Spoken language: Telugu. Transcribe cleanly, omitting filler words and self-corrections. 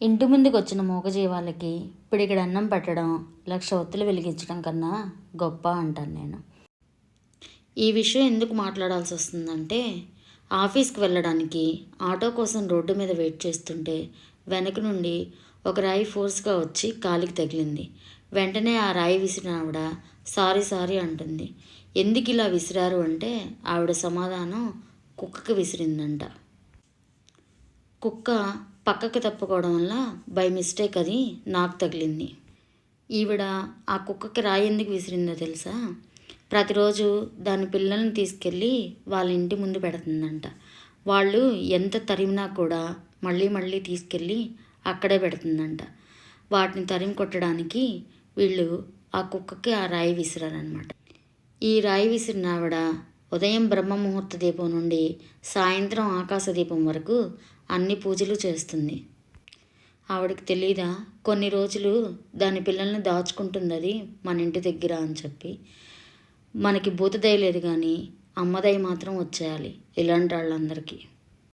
ఇంటి ముందుకు వచ్చిన మూగజీవాలకి పిడికెడు అన్నం పెట్టడం 1,00,000 ఒత్తులు వెలిగించడం కన్నా గొప్ప అంటాను నేను. ఈ విషయం ఎందుకు మాట్లాడాల్సి వస్తుందంటే, ఆఫీస్కి వెళ్ళడానికి ఆటో కోసం రోడ్డు మీద వెయిట్ చేస్తుంటే వెనక నుండి ఒక రాయి ఫోర్స్గా వచ్చి కాలికి తగిలింది. వెంటనే ఆ రాయి విసిరిన ఆవిడ సారీ సారీ అంటుంది. ఎందుకు ఇలా విసిరారు అంటే ఆవిడ సమాధానం కుక్కకి విసిరిందంట. కుక్క పక్కకి తప్పుకోవడం వల్ల బై మిస్టేక్ అది నాకు తగిలింది. ఈవిడ ఆ కుక్కకి రాయి ఎందుకు విసిరిందో తెలుసా? ప్రతిరోజు దాని పిల్లల్ని తీసుకెళ్ళి వాళ్ళ ఇంటి ముందు పెడుతుందంట. వాళ్ళు ఎంత తరిమినా కూడా మళ్ళీ మళ్ళీ తీసుకెళ్ళి అక్కడే పెడుతుందంట. వాటిని తరిమి కొట్టడానికి వీళ్ళు ఆ కుక్కకి ఆ రాయి విసిరారనమాట. ఈ రాయి విసిరిన ఆవిడ ఉదయం బ్రహ్మముహూర్త దీపం నుండి సాయంత్రం ఆకాశ దీపం వరకు అన్ని పూజలు చేస్తుంది. ఆవిడకి తెలీదా కొన్ని రోజులు దాని పిల్లల్ని దాచుకుంటుంది అది మన ఇంటి దగ్గర అని చెప్పి. మనకి భూతదయ లేదు కానీ అమ్మదయ మాత్రం వచ్చేయాలి ఇలాంటి వాళ్ళందరికీ.